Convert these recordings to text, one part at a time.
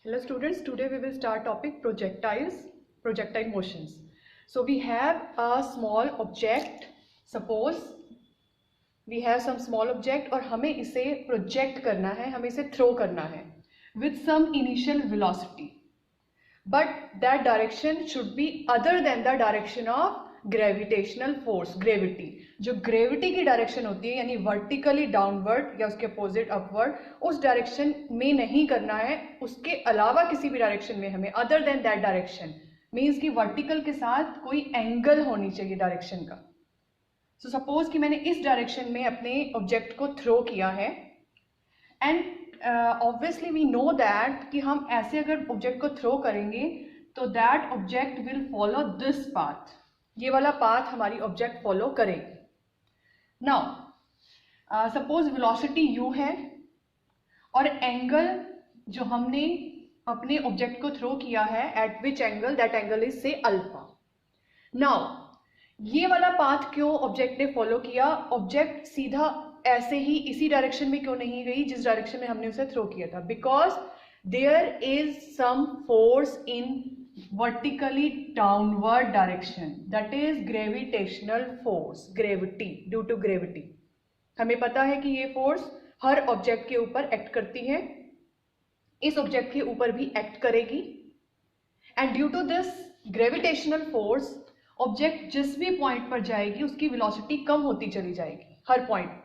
Hello students, today we will start topic projectile motions. So we have a small object, suppose we have some small object और हमें इसे project करना है, हमें इसे throw करना है with some initial velocity. But that direction should be other than the direction of gravitational force, gravity. जो ग्रेविटी की डायरेक्शन होती है यानी वर्टिकली डाउनवर्ड या उसके अपोजिट अपवर्ड, उस डायरेक्शन में नहीं करना है, उसके अलावा किसी भी डायरेक्शन में हमें other than that direction means कि वर्टिकल के साथ कोई एंगल होनी चाहिए डायरेक्शन का. सो सपोज कि मैंने इस डायरेक्शन में अपने ऑब्जेक्ट को थ्रो किया है and obviously we know that कि हम ऐसे अगर ऑब्जेक्ट को थ्रो करेंगे तो that object will follow this path. ये वाला पाथ हमारी ऑब्जेक्ट फॉलो करेगी. नाउ सपोज वेलोसिटी u है और एंगल जो हमने अपने ऑब्जेक्ट को थ्रो किया है eight which angle, that angle is से अल्फा. नाउ ये वाला पाथ क्यों ऑब्जेक्ट ने फॉलो किया? ऑब्जेक्ट सीधा ऐसे ही इसी डायरेक्शन में क्यों नहीं गई जिस डायरेक्शन में हमने उसे थ्रो किया था? Because there is some force in vertically downward direction, that is gravitational force, gravity, due to gravity. हमें पता है कि ये फोर्स हर ऑब्जेक्ट के ऊपर एक्ट करती है, इस ऑब्जेक्ट के ऊपर भी एक्ट करेगी and due to this gravitational force object जिस भी पॉइंट पर जाएगी उसकी वेलोसिटी कम होती चली जाएगी हर पॉइंट पर,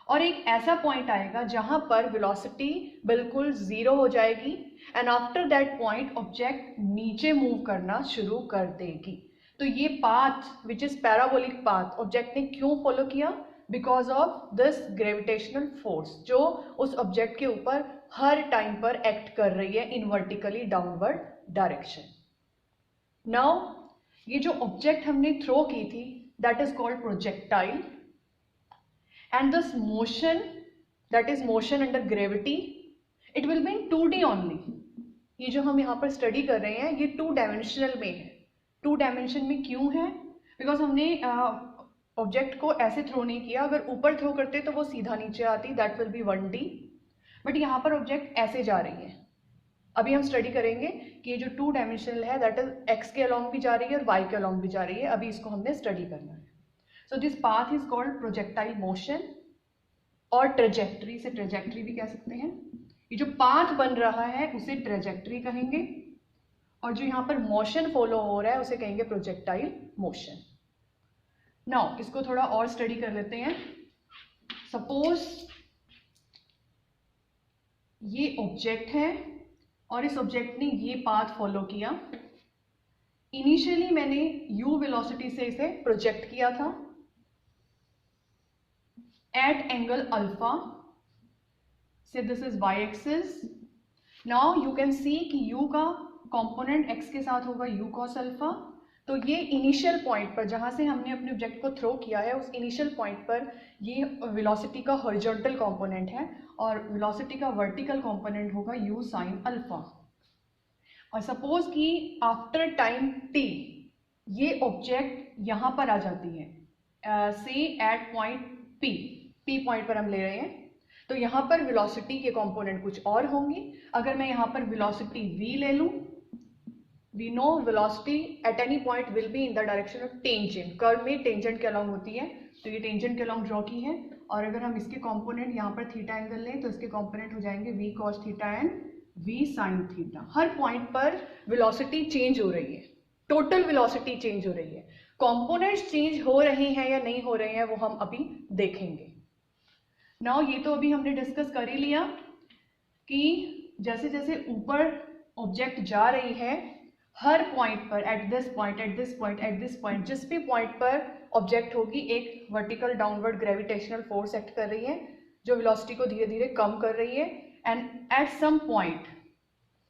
और एक ऐसा पॉइंट आएगा जहां पर वेलोसिटी बिल्कुल जीरो हो जाएगी and after that point object नीचे मूव करना शुरू कर देगी. तो ये path which is parabolic path object ने क्यों फॉलो किया? Because of this gravitational force जो उस ऑब्जेक्ट के ऊपर हर टाइम पर एक्ट कर रही है इन वर्टिकली डाउनवर्ड डायरेक्शन. नाउ ये जो ऑब्जेक्ट हमने थ्रो की थी that is called projectile. And this motion, that is motion under gravity, it will be in 2D only. ये जो हम यहाँ पर स्टडी कर रहे हैं ये 2 डायमेंशनल में है. 2 डायमेंशन में क्यों है? बिकॉज हमने ऑब्जेक्ट को ऐसे थ्रो नहीं किया. अगर ऊपर थ्रो करते तो वो सीधा नीचे आती, that will B 1D. But यहाँ पर ऑब्जेक्ट ऐसे जा रही है. अभी हम स्टडी करेंगे कि ये जो 2 डायमेंशनल है दैट इज एक्स के अलॉन्ग भी जा रही है और वाई के अलॉन्ग भी जा रही है. अभी इसको हमने स्टडी करना है. So this path is called projectile motion और ट्रेजेक्ट्री, से ट्रेजेक्ट्री भी कह सकते हैं. ये जो पाथ बन रहा है उसे ट्रेजेक्ट्री कहेंगे और जो यहाँ पर मोशन फॉलो हो रहा है उसे कहेंगे प्रोजेक्टाइल मोशन. नाउ इसको थोड़ा और स्टडी कर लेते हैं. सपोज ये ऑब्जेक्ट है और इस ऑब्जेक्ट ने ये पाथ फॉलो किया. इनिशियली मैंने u वेलोसिटी से इसे प्रोजेक्ट किया था at angle alpha, say this is y axis. Now you can see कि u का component x के साथ होगा u cos alpha. तो ये इनिशियल पॉइंट पर जहां से हमने अपने ऑब्जेक्ट को थ्रो किया है उस इनिशियल पॉइंट पर ये वेलोसिटी का हॉरिजॉन्टल कंपोनेंट है और वेलोसिटी का वर्टिकल कंपोनेंट होगा u sin alpha. और सपोज कि आफ्टर टाइम t ये ऑब्जेक्ट यहां पर आ जाती है से एट पॉइंट p पॉइंट पर हम ले रहे हैं, तो यहां पर वेलोसिटी के कंपोनेंट कुछ और होंगे. अगर मैं यहां पर वेलोसिटी v ले लूं, we know velocity at any point will be in the direction of tangent. Curve में टेंजेंट के अलॉन्ग होती है, तो ये टेंजेंट के अलॉन्ग ड्रॉ की है. और अगर हम इसके कंपोनेंट यहां पर थीटा एंगल लें तो इसके कंपोनेंट हो जाएंगे v cos theta and v sin theta. हर पॉइंट पर वेलोसिटी चेंज हो रही है, टोटल वेलोसिटी चेंज हो रही है. कंपोनेंट्स चेंज हो रहे हैं या नहीं हो रहे हैं वो हम अभी देखेंगे. नाउ ये तो अभी हमने डिस्कस कर ही लिया कि जैसे जैसे ऊपर ऑब्जेक्ट जा रही है हर पॉइंट पर eight this point, eight this point, eight this point, जिस भी पॉइंट पर ऑब्जेक्ट होगी एक vertical downward gravitational force act कर रही है जो वेलोसिटी को धीरे धीरे कम कर रही है. एंड एट सम पॉइंट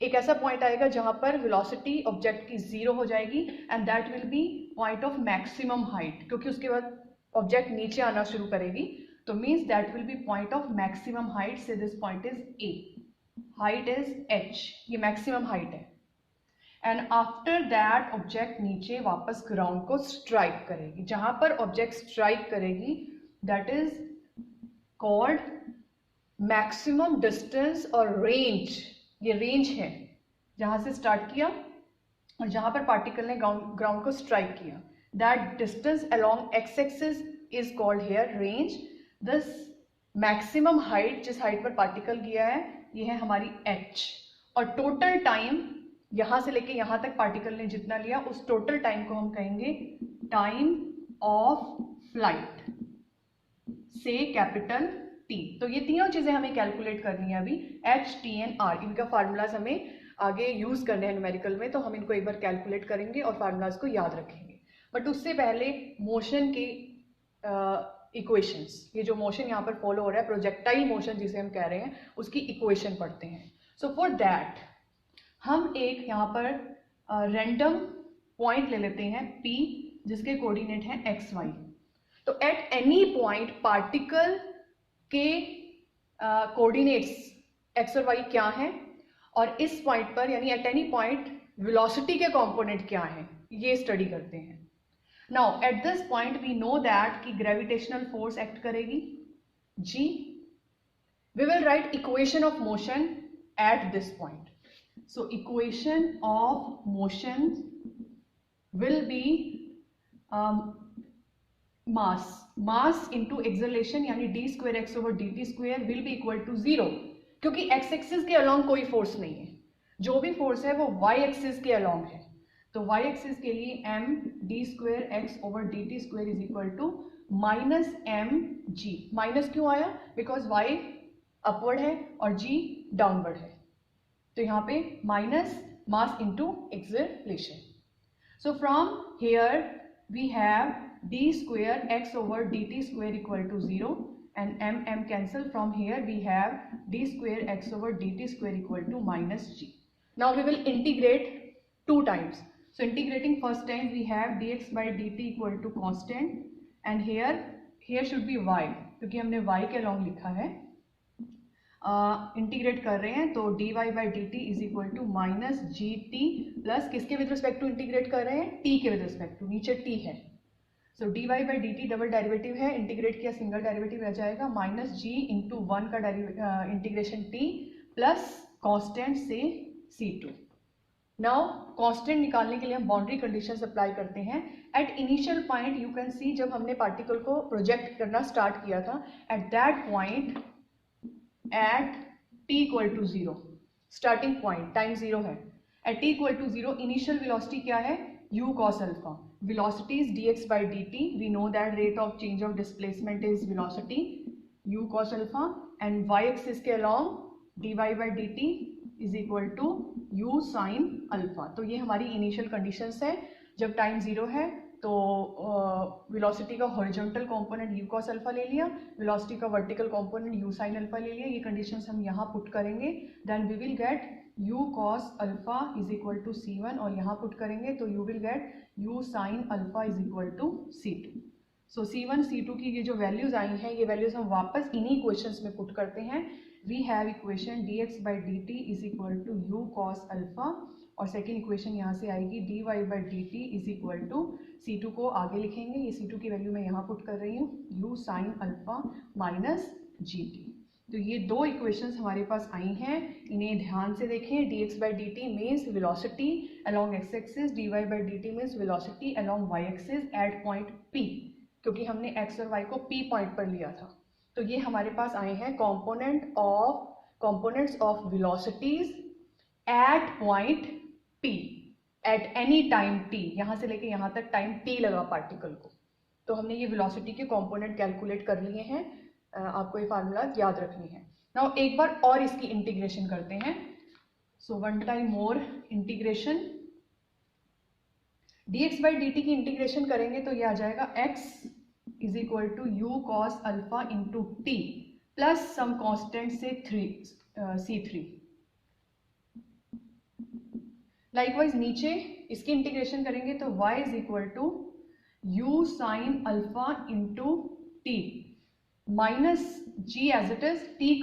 एक ऐसा पॉइंट आएगा जहां पर वेलोसिटी ऑब्जेक्ट की जीरो हो जाएगी and that will be point of maximum height, क्योंकि उसके बाद ऑब्जेक्ट नीचे आना शुरू करेगी. तो means that will be point of maximum height. Say this point is a, height is h, ये मैक्सिमम हाइट है. एंड आफ्टर दैट ऑब्जेक्ट नीचे वापस ग्राउंड को स्ट्राइक करेगी. जहां पर ऑब्जेक्ट स्ट्राइक करेगी that is called maximum distance और रेंज ये रेंज है जहां से स्टार्ट किया और जहां पर पार्टिकल ने ग्राउंड को स्ट्राइक किया, that distance along x axis is called here range. This maximum height जिस हाइट पर पार्टिकल गया है ये है हमारी h, और टोटल टाइम यहां से लेके यहां तक पार्टिकल ने जितना लिया उस टोटल टाइम को हम कहेंगे टाइम ऑफ फ्लाइट से कैपिटल T। तो ये तीनों चीजें हमें कैलकुलेट करनी है अभी, H, T एंड R। इनका फार्मूलाज हमें आगे यूज करने हैं न्यूमेरिकल में, तो हम इनको एक बार कैलकुलेट करेंगे और फार्मूलाज को याद रखेंगे। बट उससे पहले मोशन के इक्वेशंस, ये जो मोशन यहाँ पर फॉलो हो रहा है, प्रोजेक्टाइल मोशन जिसे हम कह रहे हैं, उसकी इक्वेशन पढ़ते हैं। सो फॉर दैट हम एक यहाँ पर रैंडम पॉइंट ले लेते हैं P, जिसके कोऑर्डिनेट हैं एक्स वाई। तो एट एनी पॉइंट पार्टिकल के कोऑर्डिनेट्स एक्स और वाई क्या हैं, और इस पॉइंट पर यानी एट एनी पॉइंट वेलोसिटी के कंपोनेंट क्या हैं, ये स्टडी करते हैं। Now at this point we know that कि ग्रेविटेशनल फोर्स एक्ट करेगी G। We will write equation of motion at this point. So equation of motion will be mass into acceleration यानी d square x over dt square will be equal to 0, क्योंकि x axis के along कोई force नहीं है, जो भी force है वो y एक्सिस के अलोंग है। तो y एक्सिस के लिए m d square x over dt square is equal to minus m g। Minus क्यों आया? बिकॉज y अपवर्ड है और g डाउनवर्ड है, तो यहाँ पे minus mass into acceleration. So from here we have d square x over dt square equal to 0 and m cancel. From here we have d square x over dt square equal to minus g. Now we will integrate two times. So integrating first time we have dx by dt equal to constant, and here should be y, क्योंकि हमने y के along लिखा है। Integrate कर रहे हैं तो dy by d t is equal to minus g t plus किसके विद रिस्पेक्ट टू इंटीग्रेट कर रहे हैं? t के विद रिस्पेक्ट टू, नीचे t है। So dy by d t double derivative है, इंटीग्रेट किया सिंगल डेरिवेटिव रह जाएगा, माइनस जी इंटू 1 का इंटीग्रेशन t प्लस कॉन्स्टेंट से c2। नाउ कॉन्स्टेंट निकालने के लिए हम बाउंड्री कंडीशंस अप्लाई करते हैं। At initial point you can see, जब हमने पार्टिकल को प्रोजेक्ट करना स्टार्ट किया था, at that point at t equal to 0, starting point time 0 है, at t equal to 0 initial velocity क्या है? u cos alpha। velocity is dx by dt, we know that rate of change of displacement is velocity u cos alpha, and y axis के along dy by dt is equal to u sin alpha। तो ये हमारी initial conditions है। जब time 0 है तो velocity का horizontal component u cos alpha ले लिया, वेलोसिटी का vertical component u sin alpha ले लिया। ये कंडीशंस हम यहाँ पुट करेंगे, then we will get u cos alpha is equal to c1, और यहाँ पुट करेंगे तो you will get u sin alpha is equal to c2। So c1 c2 की ये जो वैल्यूज आई हैं, ये वैल्यूज हम वापस इन्हीं इक्वेशंस में पुट करते हैं। We have equation dx by d t is equal to u cos alpha, और सेकेंड इक्वेशन यहाँ से आएगी dy by d t is equal to c2 को आगे लिखेंगे, ये c2 की वैल्यू मैं यहाँ पुट कर रही हूँ, u sin alpha minus gt। तो ये दो इक्वेशंस हमारे पास आई हैं, इन्हें ध्यान से देखें। dx by d t means velocity along x axis, dy by d t means velocity along y axis at point p, क्योंकि हमने x और y को p पॉइंट पर लिया था। तो ये हमारे पास आए हैं components of velocities at point p at any time t। यहां से लेके यहां तक टाइम t लगा पार्टिकल को, तो हमने ये वेलोसिटी के कंपोनेंट कैलकुलेट कर लिए हैं। आपको ये फार्मूला याद रखनी है। नाउ एक बार और इसकी इंटीग्रेशन करते हैं। So one time more integration, dx by d t की इंटीग्रेशन करेंगे तो ये आ जाएगा x is equal to u cos alpha into t plus some constant से c3। लाइकवाइज नीचे इसकी इंटीग्रेशन करेंगे तो y is equal to u sine alpha into t minus g as it is, t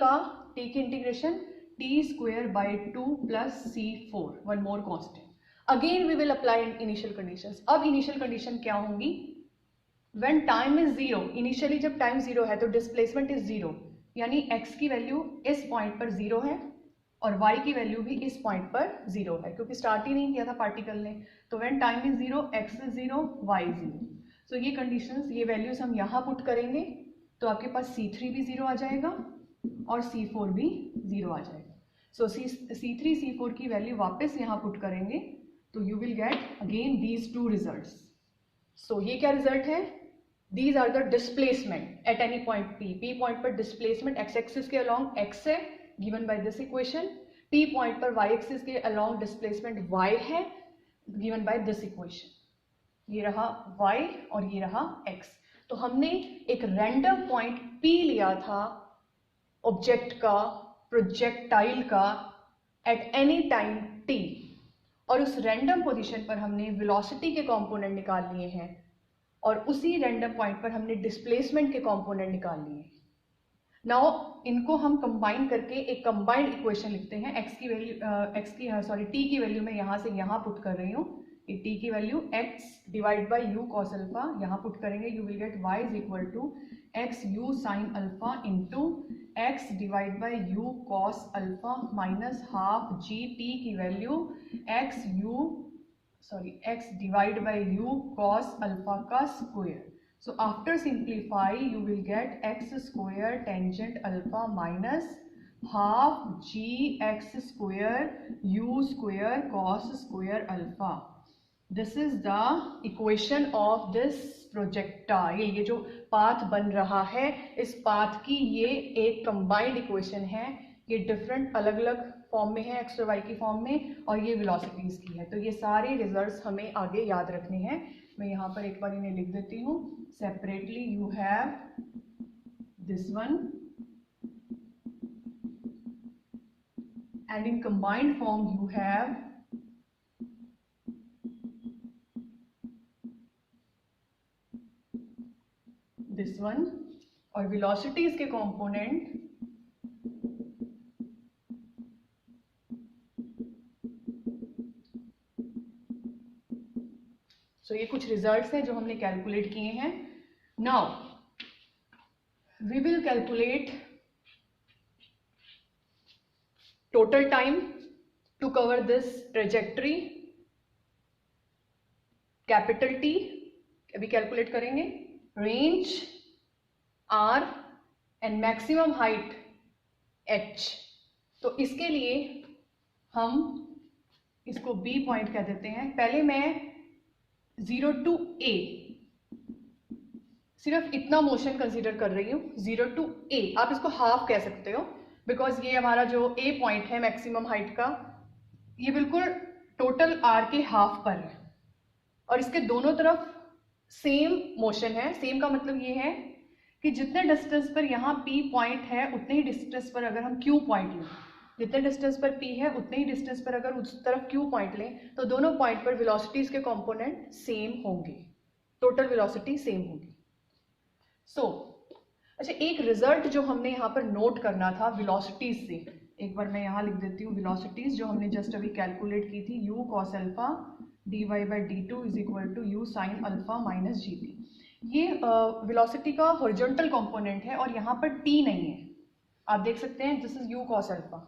की integration t square by 2 plus c4, one more constant. Again we will apply initial conditions. अब initial condition क्या होंगी? When time is 0, initially जब time 0 है तो displacement is 0, यानी x की value इस पॉइंट पर 0 है और y की वैल्यू भी इस पॉइंट पर 0 है क्योंकि स्टार्ट ही नहीं किया था पार्टिकल ने। तो when time is 0, x is 0, y is 0। सो ये कंडीशंस, ये वैल्यूज हम यहाँ पुट करेंगे तो आपके पास C3 भी 0 आ जाएगा और C4 भी 0 आ जाएगा। सो C3 C4 की वैल्यू वापस यहाँ पुट करेंगे तो you will get again these two results. So ये क्या रिजल्ट है? These are the displacement at any point P. P point पर डिस्प्लेसमेंट x एक्सिस के अलॉन्ग x है given by this equation. P point पर y axis के along displacement y है given by this equation. ये रहा y और ये रहा x. तो हमने एक रैंडम पॉइंट P लिया था ऑब्जेक्ट का, प्रोजेक्टाइल का एट एनी टाइम t, और उस रैंडम पोजीशन पर हमने वेलोसिटी के कंपोनेंट निकाल लिए हैं और उसी रैंडम पॉइंट पर हमने डिस्प्लेसमेंट के कंपोनेंट निकाल लिए। नाउ इनको हम कंबाइन करके एक कंबाइंड इक्वेशन लिखते हैं। t की वैल्यू मैं यहाँ से यहाँ पुट कर रही हूँ। ये t की value x divide by u cos alpha यहाँ पुट करेंगे। You will get y is equal to x u sine alpha into x divide by u cos alpha minus half g t की value x divide by u cos alpha का square. So after simplify you will get x square tangent alpha minus half g x square u square cos square alpha. This is the equation of this projectile. ये जो path बन रहा है इस path की ये एक कंबाइंड इक्वेशन है। ये डिफरेंट अलग अलग फॉर्म में है, x और y की फॉर्म में, और ये वेलोसिटीज की है। तो ये सारे रिजल्ट्स हमें आगे याद रखने हैं। मैं यहाँ पर एक बार इन्हें लिख देती हूँ separately. You have this one and in combined form you have this one, और वेलोसिटीज के कंपोनेंट तो ये कुछ रिजल्ट्स हैं जो हमने कैलकुलेट किए हैं। Now we will calculate total time to cover this trajectory, capital T अभी कैलकुलेट करेंगे, range R and maximum height H। तो इसके लिए हम इसको B पॉइंट कह देते हैं। पहले मैं 0 to A सिर्फ इतना मोशन कंसीडर कर रही हूँ, 0 to A। आप इसको हाफ कह सकते हो बिकॉज ये हमारा जो A पॉइंट है मैक्सिमम हाइट का, ये बिल्कुल टोटल R के हाफ पर है और इसके दोनों तरफ सेम मोशन है। सेम का मतलब ये है कि जितने डिस्टेंस पर यहाँ P पॉइंट है उतने ही डिस्टेंस पर अगर हम Q पॉइंट लें, जितने डिस्टेंस पर P है उतने ही डिस्टेंस पर अगर उस तरफ Q पॉइंट लें तो दोनों पॉइंट पर वेलोसिटीज के कंपोनेंट सेम होंगे, टोटल वेलोसिटी सेम होगी। अच्छा, एक रिजल्ट जो हमने यहाँ पर नोट करना था वेलोसिटीज से, एक बार मैं यहाँ लिख देती हूँ वेलोसिटीज जो हमने जस्ट अभी कैलकुलेट की थी, u cos alpha dy by dt is equal to u sine alpha minus gt। ये वेलोसिटी का हॉरिजॉन्टल कंपोनेंट है और यहाँ पर t नहीं है। आप देख सकते हैं this is u cos alpha,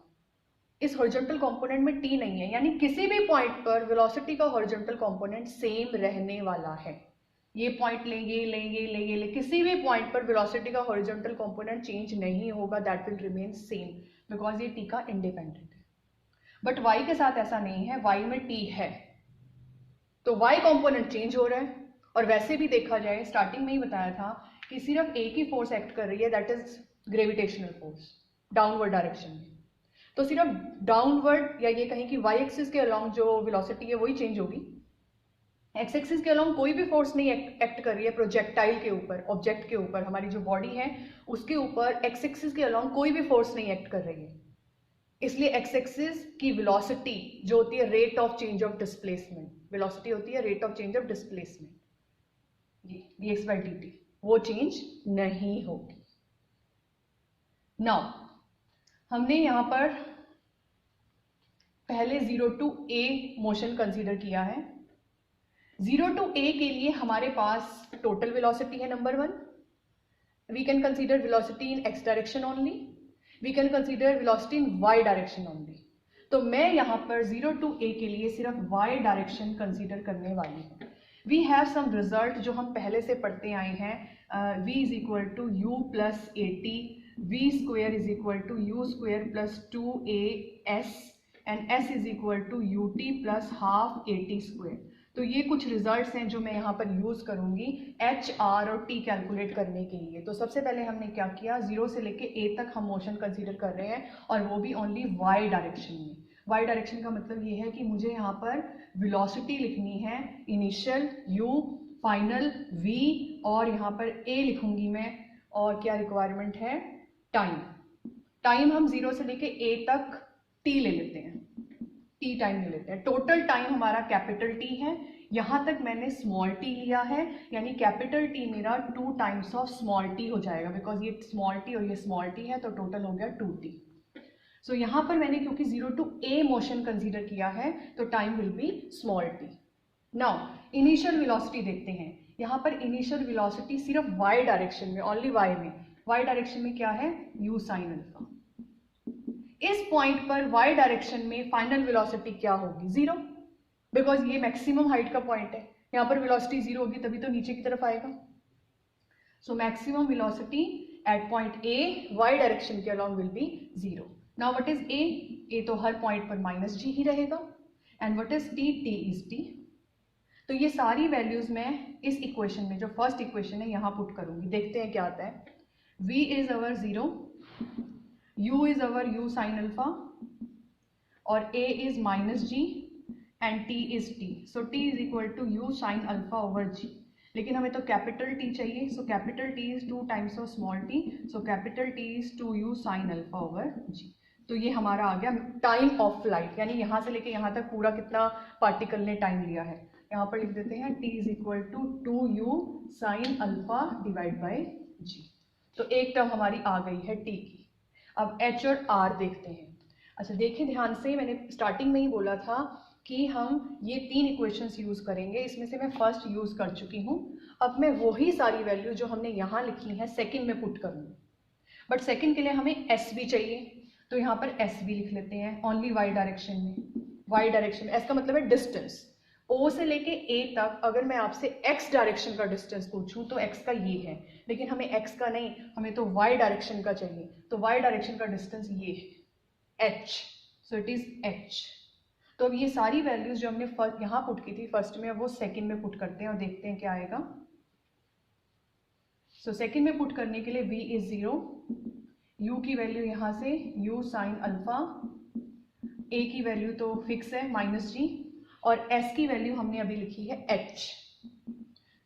इस हॉरिजॉन्टल कंपोनेंट में t नहीं है, यानी किसी भी पॉइंट पर वेलोसिटी का हॉरिजॉन्टल कंपोनेंट सेम रहने वाला है। ये पॉइंट लेंगे, किसी भी पॉइंट पर वेलोसिटी का हॉरिजॉन्टल कंपोनेंट चेंज नहीं होगा, that will remain same because ये t का इंडिपेंडेंट है। बट y के साथ ऐसा नहीं है, y में t है तो y कंपोनेंट चेंज हो रहा है। और वैसे भी देखा जाए, स्टार्टिंग में ही बताया था कि सिर्फ एक ही फोर्स एक्ट कर रही है, that is gravitational force downward direction में। तो सिर्फ डाउनवर्ड या ये कहें कि y एक्सिस के अलोंग जो वेलोसिटी है वही चेंज होगी, x एक्सिस के अलोंग कोई भी फोर्स नहीं एक्ट कर रही है प्रोजेक्टाइल के ऊपर, ऑब्जेक्ट के ऊपर, हमारी जो बॉडी है उसके ऊपर x एक्सिस के अलोंग कोई भी फोर्स नहीं एक्ट कर रही है। इसलिए x एक्सिस की वेलोसिटी जो होती है rate of change of displacement, velocity होती है rate of change of displacement dx by dt, वो चेंज नहीं होगी। नाउ हमने यहां पर पहले 0 to a मोशन कंसीडर किया है। 0 to a के लिए हमारे पास टोटल वेलोसिटी है number 1। We can consider velocity in x direction only, we can consider velocity in y direction only. तो मैं यहाँ पर 0 to a के लिए सिर्फ y डायरेक्शन कंसीडर करने वाली हूँ। वी हैव सम रिजल्ट जो हम पहले से पढ़ते आए हैं, v is equal to u plus a t, v square is equal to u square plus 2as and s is equal to u t plus half a t square. तो ये कुछ रिजल्ट्स हैं जो मैं यहाँ पर यूज़ करूँगी h, r और t कैलकुलेट करने के लिए। तो सबसे पहले हमने क्या किया, 0 से लेके a तक हम मोशन कंसीडर कर रहे हैं और वो भी ओनली y डायरेक्शन में। y डायरेक्शन का मतलब ये है कि मुझे यहाँ पर वेलोसिटी लिखनी है, इनिशियल u, फाइनल v और यहाँ पर a लिखूंगी मैं, और क्या रिक्वायरमेंट है, टाइम। टाइम हम 0 से लेके a तक t ले लेते हैं, t टाइम ले लेते हैं। टोटल टाइम हमारा कैपिटल T है, यहाँ तक मैंने स्मॉल t लिया है, यानी कैपिटल T मेरा 2 टाइम्स ऑफ स्मॉल t हो जाएगा, बिकॉज ये स्मॉल t और ये स्मॉल t है, तो टोटल हो गया 2t। सो यहाँ पर मैंने क्योंकि 0 to a मोशन कंसीडर किया है तो time will be small t। Now initial velocity देखते हैं। यहाँ पर इनिशियल वेलोसिटी सिर्फ y डायरेक्शन में, ओनली y में, y डायरेक्शन में क्या है, u साइन अल्फा। इस पॉइंट पर y डायरेक्शन में फाइनल वेलोसिटी क्या होगी, 0, बिकॉज ये मैक्सिमम हाइट का पॉइंट है। यहाँ पर वेलोसिटी 0 होगी तभी तो नीचे की तरफ आएगा। So maximum velocity at point a y direction के along will be 0। Now what is a? a तो हर पॉइंट पर माइनस g ही रहेगा। And what is t? t is t। तो ये सारी वैल्यूज मैं इस इक्वेशन में, जो फर्स्ट इक्वेशन है, यहाँ पुट करूंगी। देखते हैं क्या आता है। v is our 0, u is our u sine alpha और a is minus g and t is t। So t is equal to u sine alpha over g। लेकिन हमें तो कैपिटल T चाहिए, so capital T is 2 times of small t, so capital T is 2u sine alpha over g। तो ये हमारा आ गया time of flight, यानी यहाँ से लेके यहाँ तक पूरा कितना पार्टिकल ने टाइम लिया है। यहाँ पर लिख देते हैं t is equal to 2u sine alpha divide by g। तो एक टर्म हमारी आ गई है t की। अब h और r देखते हैं। अच्छा देखिए ध्यान से, मैंने स्टार्टिंग में ही बोला था कि हम ये 3 इक्वेशंस यूज करेंगे, इसमें से मैं फर्स्ट यूज कर चुकी हूँ। अब मैं वही सारी वैल्यू जो हमने यहाँ लिखी है सेकंड में पुट करूँगी, बट सेकंड के लिए हमें s भी चाहिए, तो यहाँ पर s भी लिख लेते हैं ओनली y डायरेक्शन में। y डायरेक्शन में s का मतलब है डिस्टेंस। o से लेके a तक अगर मैं आपसे x डायरेक्शन का डिस्टेंस पूछूं तो x का ये है, लेकिन हमें x का नहीं, हमें तो y डायरेक्शन का चाहिए। तो y डायरेक्शन का डिस्टेंस ये है h, so it is h। तो अब ये सारी वैल्यूज जो हमने यहाँ पुट की थी फर्स्ट में, अब वो सेकंड में पुट करते हैं और देखते हैं क्या आएगा। सो सेकंड में पुट करने के लिए v इज 0, u की वैल्यू यहाँ से u साइन अल्फा, a की वैल्यू तो फिक्स है माइनस g, और s की वैल्यू हमने अभी लिखी है h।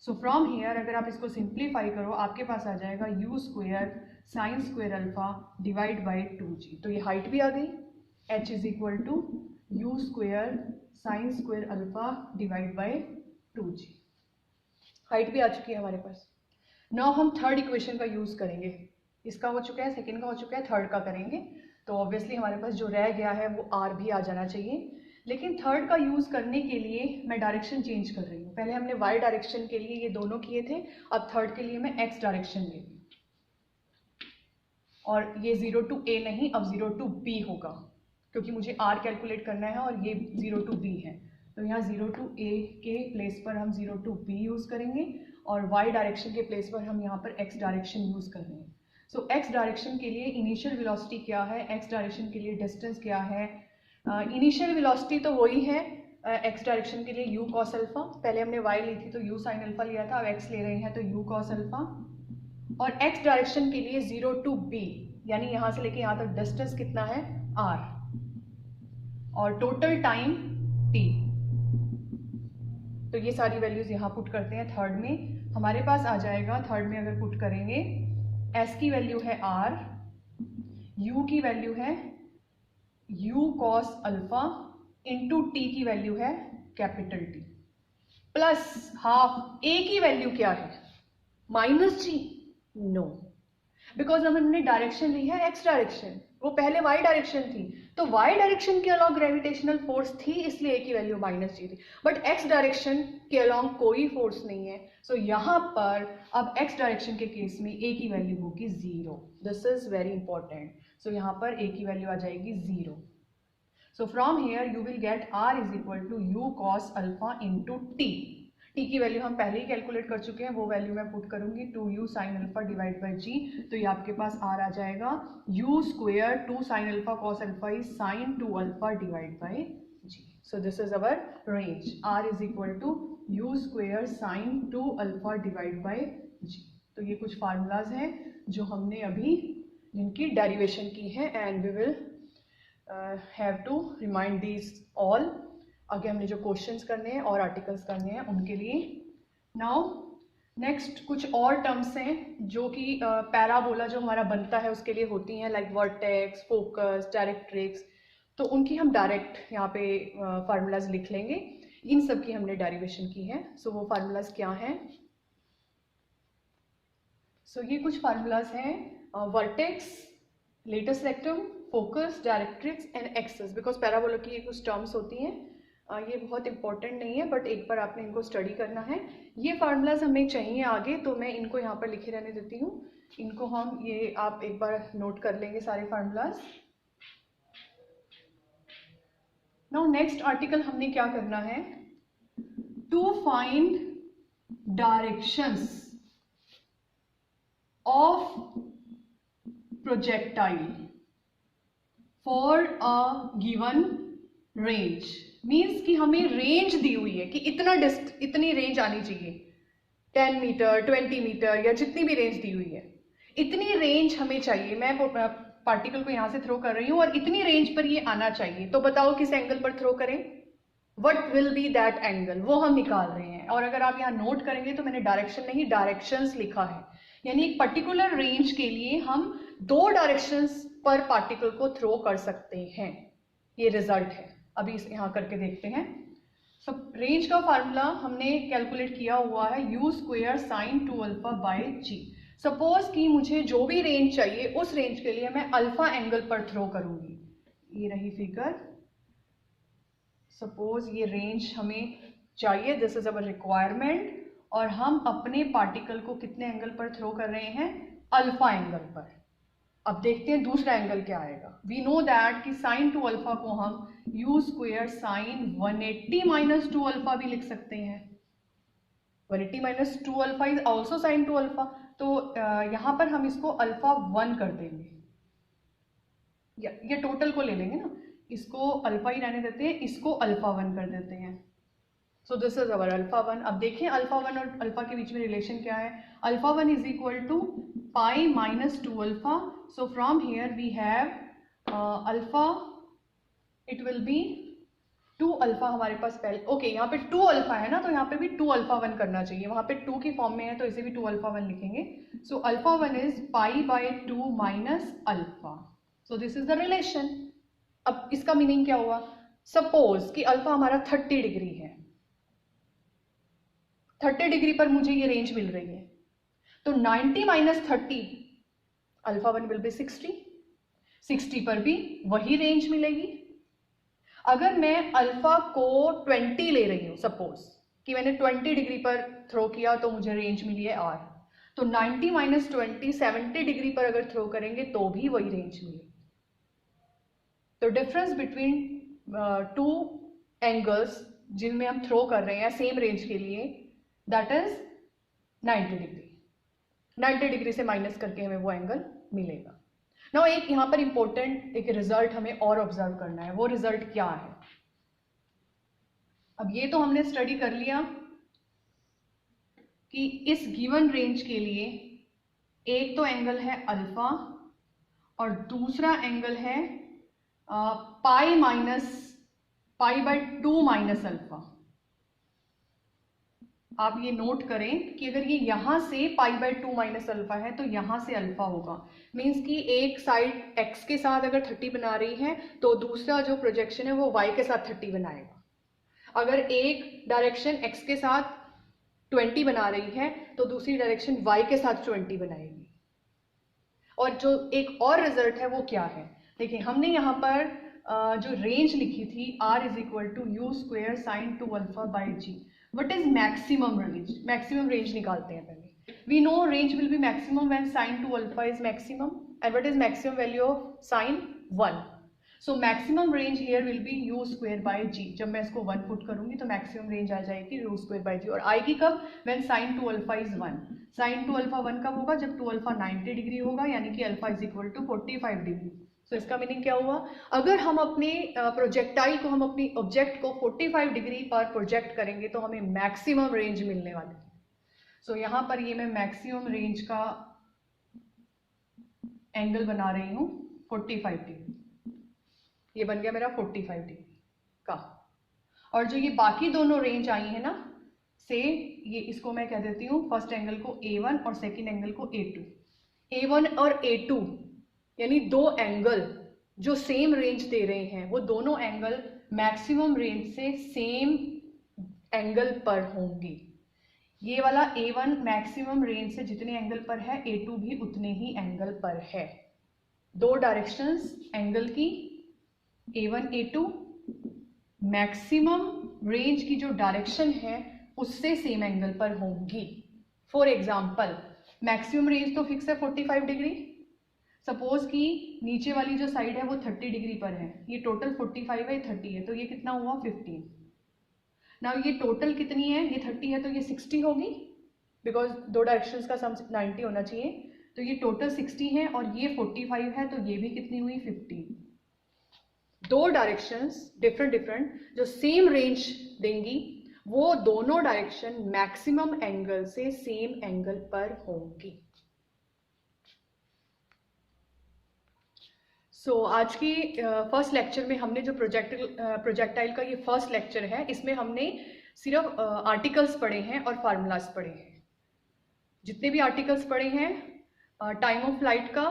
सो फ्रॉम हियर अगर आप इसको सिंप्लीफाई करो आपके पास आ जाएगा u square sine square alpha divide by 2g। तो ये हाइट भी आ गई, h is equal to u square sine square alpha divide by 2g। Height भी आ चुकी है हमारे पास। नाउ हम थर्ड इक्वेशन का यूज करेंगे। इसका हो चुका है, सेकंड का हो चुका है, थर्ड का करेंगे। तो ऑब्वियसली हमारे पास जो रह गया है वो r भी आ जाना चाहिए, लेकिन थर्ड का यूज करने के लिए मैं डायरेक्शन चेंज कर रही हूँ। पहले हमने y डायरेक्शन के लिए ये दोनों किए थे, अब थर्ड के लिए मैं x डायरेक्शन ले रही हूँ। और ये 0 to a नहीं, अब 0 to b होगा, क्योंकि मुझे r कैलकुलेट करना है और ये 0 to b है। तो यहाँ 0 to a के प्लेस पर हम 0 to b यूज़ करेंगे और y डायरेक्शन के प्लेस पर हम यहाँ पर x डायरेक्शन यूज़ कर रहे हैं। सो x डायरेक्शन के लिए इनिशियल वेलोसिटी क्या है, x डायरेक्शन के लिए डिस्टेंस क्या है। इनिशियल वेलोसिटी तो वही है x डायरेक्शन के लिए u cos अल्फा, पहले हमने y ली थी तो u sin अल्फा लिया था, अब x ले रहे हैं तो u cos अल्फा। और x डायरेक्शन के लिए 0 to b, यानी यहाँ से लेके यहाँ तक डिस्टेंस कितना है, r, और टोटल टाइम t। तो ये सारी वैल्यूज यहाँ पुट करते हैं थर्ड में। हमारे पास आ जाएगा थर्ड में अगर पुट करेंगे, s की वैल्यू है r, u की वैल्यू है u cos alpha into t की वैल्यू है capital T, plus half a की वैल्यू क्या है, माइनस g। नो, बिकॉज हमने डायरेक्शन ली है x डायरेक्शन, वो पहले y डायरेक्शन थी, तो y डायरेक्शन के अलॉन्ग ग्रेविटेशनल फोर्स थी इसलिए a की वैल्यू माइनस जी थी, बट x डायरेक्शन के अलॉन्ग कोई फोर्स नहीं है। सो यहाँ पर अब x डायरेक्शन के केस में a की वैल्यू होगी 0। This is very important. So यहाँ पर a की वैल्यू आ जाएगी 0। So from here you will get r is equal to u cos alpha into t. t की वैल्यू हम पहले ही कैलकुलेट कर चुके हैं, वो वैल्यू मैं पुट करूंगी 2u sin alpha divide by g, तो ये आपके पास r आ जाएगा u square 2 sin alpha cos alpha is sin 2 alpha divide by g. So this is our range, r is equal to u square sin 2 alpha divide by g. तो ये कुछ formulas हैं जो हमने अभी जिनकी डेरिवेशन की है, and we will have to remind these all. आगे हमने जो क्वेश्चंस करने हैं और आर्टिकल्स करने हैं उनके लिए. नाउ नेक्स्ट कुछ और टर्म्स हैं जो कि पैराबोला जो हमारा बनता है उसके लिए होती हैं, लाइक वर्टेक्स, फोकस, डायरेक्ट्रिक्स. तो उनकी हम डायरेक्ट यहाँ पे फार्मूलाज लिख लेंगे. इन सब की हमने डेरिवेशन की है. सो वो फार्मूलाज क्या हैं? सो ये कुछ फार्मूलाज हैं, vertex, latus rectum, focus, directrix and axes. Because parabola की ये कुछ टर्म्स होती हैं, ये बहुत इंपॉर्टेंट नहीं है बट एक बार आपने इनको स्टडी करना है. ये फार्मूलाज हमें चाहिए आगे, तो मैं इनको यहाँ पर लिखे रहने देती हूँ. इनको हम ये आप एक बार नोट कर लेंगे सारे फार्मूलाज. नाउ नेक्स्ट आर्टिकल हमने क्या करना है? To find directions of projectile for a given range. Means कि हमें रेंज दी हुई है कि इतनी रेंज आनी चाहिए, 10 मीटर, 20 मीटर या जितनी भी रेंज दी हुई है, इतनी रेंज हमें चाहिए. मैं पार्टिकल को यहाँ से थ्रो कर रही हूँ और इतनी रेंज पर ये आना चाहिए. तो बताओ किस एंगल पर थ्रो करें? What will be that angle, वो हम निकाल रहे हैं. और अगर आप यहाँ नोट करेंगे तो मैंने डायरेक्शन नहीं डायरेक्शंस लिखा है, यानी एक पर्टिकुलर रेंज के लिए हम 2 डायरेक्शंस पर पार्टिकल को थ्रो कर सकते हैं. ये रिजल्ट है. अभी इस यहाँ करके देखते हैं. सो रेंज का फार्मूला हमने कैलकुलेट किया हुआ है u square sine 2 alpha by g. Suppose कि मुझे जो भी रेंज चाहिए उस रेंज के लिए मैं अल्फा एंगल पर थ्रो करूंगी. ये रही फिगर. सपोज ये रेंज हमें चाहिए, दिस इज अवर रिक्वायरमेंट, और हम अपने पार्टिकल को कितने एंगल पर थ्रो कर रहे हैं? अल्फा एंगल पर. अब देखते हैं दूसरा एंगल क्या आएगा. वी नो दैट कि साइन 2 अल्फा को हम u square sine 180 minus 2 alpha भी लिख सकते हैं. 180 minus 2 alpha is also sine 2 alpha. तो यहाँ पर हम इसको अल्फा 1 कर देंगे, ये टोटल को ले लेंगे ना, इसको अल्फा ही रहने देते हैं, इसको अल्फा 1 कर देते हैं. So this is our alpha 1. अब देखें अल्फा 1 और अल्फा के बीच में रिलेशन क्या है. Alpha 1 is equal to pi minus 2 alpha. So from here we have alpha, it will be 2 alpha हमारे पास पहले. ओके, यहाँ पे 2 अल्फा है ना, तो यहाँ पे भी 2 अल्फा 1 करना चाहिए. वहाँ पे 2 की फॉर्म में है तो इसे भी 2 अल्फा 1 लिखेंगे. So alpha 1 is pi by 2 minus alpha. So this is the relation. अब इसका मीनिंग क्या हुआ? सपोज कि अल्फा हमारा 30 डिग्री है, 30 डिग्री पर मुझे ये रेंज मिल रही है, तो 90 माइनस 30 अल्फा 1 विल बी 60. 60 पर भी वही रेंज मिलेगी. अगर मैं अल्फा को 20 ले रही हूं, सपोज कि मैंने 20 डिग्री पर थ्रो किया तो मुझे रेंज मिली है r, तो 90 माइनस 20 70 डिग्री पर अगर थ्रो करेंगे तो भी वही रेंज मिलेगी. तो डिफरेंस बिटवीन 2 एंगल्स जिनमें हम थ्रो कर रहे हैं सेम रेंज के लिए, दैट इज 90 डिग्री. 90 डिग्री से माइनस करके हमें वो एंगल मिलेगा. नाउ एक यहाँ पर इंपॉर्टेंट एक रिजल्ट हमें और ऑब्जर्व करना है. वो रिजल्ट क्या है? अब ये तो हमने स्टडी कर लिया कि इस गिवन रेंज के लिए एक तो एंगल है अल्फा और दूसरा एंगल है पाई बाई 2 माइनस अल्फा. आप ये नोट करें कि अगर ये यहां से पाई बाई 2 माइनस अल्फा है तो यहां से अल्फा होगा. मीन्स कि एक साइड x के साथ अगर 30 बना रही है तो दूसरा जो प्रोजेक्शन है वो y के साथ 30 बनाएगा. अगर एक डायरेक्शन x के साथ 20 बना रही है तो दूसरी डायरेक्शन y के साथ 20 बनाएगी. और जो एक और रिजल्ट है वो क्या है? देखिए हमने यहाँ पर जो रेंज लिखी थी r is equal to u square sine 2 alpha by g. What is maximum range? Maximum range निकालते हैं पहले. We know range will be maximum when sin 2 alpha is maximum. And what is maximum value of sin 1? So maximum range here will be u square by g. जब मैं इसको 1 put करूंगी तो maximum range आ जाएगी you square by जी. और आएगी कब? When sine 2 alpha is 1. Sine 2 alpha 1 कब होगा? जब 2 अल्फा 90 डिग्री होगा, यानी कि alpha is equal to 45 degree. So इसका मीनिंग क्या हुआ? अगर हम अपने प्रोजेक्टाइल को, हम अपनी ऑब्जेक्ट को 45 डिग्री पर प्रोजेक्ट करेंगे तो हमें मैक्सिमम रेंज मिलने वाली है. सो यहाँ पर ये मैं मैक्सिमम रेंज का एंगल बना रही हूँ 45 डिग्री. ये बन गया मेरा 45 डिग्री का. और जो ये बाकी दोनों रेंज आई है ना, से ये इसको मैं कह देती हूँ फर्स्ट एंगल को A1 और सेकंड एंगल को A2. A1 और A2 यानी दो एंगल जो सेम रेंज दे रहे हैं, वो दोनों एंगल मैक्सिमम रेंज से सेम एंगल पर होंगे. ये वाला A1 मैक्सिमम रेंज से जितने एंगल पर है, A2 भी उतने ही एंगल पर है. दो डायरेक्शंस एंगल की, A1 A2 मैक्सिमम रेंज की जो डायरेक्शन है उससे सेम एंगल पर होंगी. फॉर एग्जाम्पल मैक्सिमम रेंज तो फिक्स है 45 डिग्री. सपोज कि नीचे वाली जो साइड है वो 30 डिग्री पर है. ये टोटल 45 है, 30 है, तो ये कितना हुआ 15. नाउ ये टोटल कितनी है? ये 30 है तो ये 60 होगी, बिकॉज दो डायरेक्शंस का सम 90 होना चाहिए. तो ये टोटल 60 है और ये 45 है, तो ये भी कितनी हुई 15. दो डायरेक्शंस डिफरेंट जो सेम रेंज देंगी, वो दोनों डायरेक्शन मैक्सिमम एंगल से सेम एंगल पर होंगी. सो आज की फर्स्ट लेक्चर में हमने जो प्रोजेक्टाइल का ये फर्स्ट लेक्चर है, इसमें हमने सिर्फ आर्टिकल्स पढ़े हैं और फार्मूलाज पढ़े हैं. जितने भी आर्टिकल्स पढ़े हैं, टाइम ऑफ फ्लाइट का,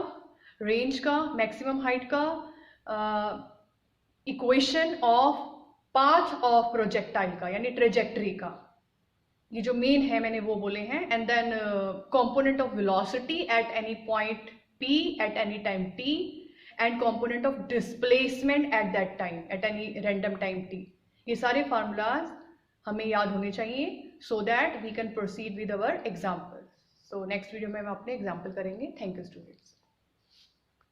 रेंज का, मैक्सिमम हाइट का, equation of path of projectile का यानी ट्रेजेक्टरी का, ये जो मेन है मैंने वो बोले हैं. And then component of velocity at any point P at any time T, and component of displacement at that time at any random time T. ये सारे फार्मूलाज हमें याद होने चाहिए so that we can proceed with our example. So next video में हम अपने example करेंगे. Thank you students.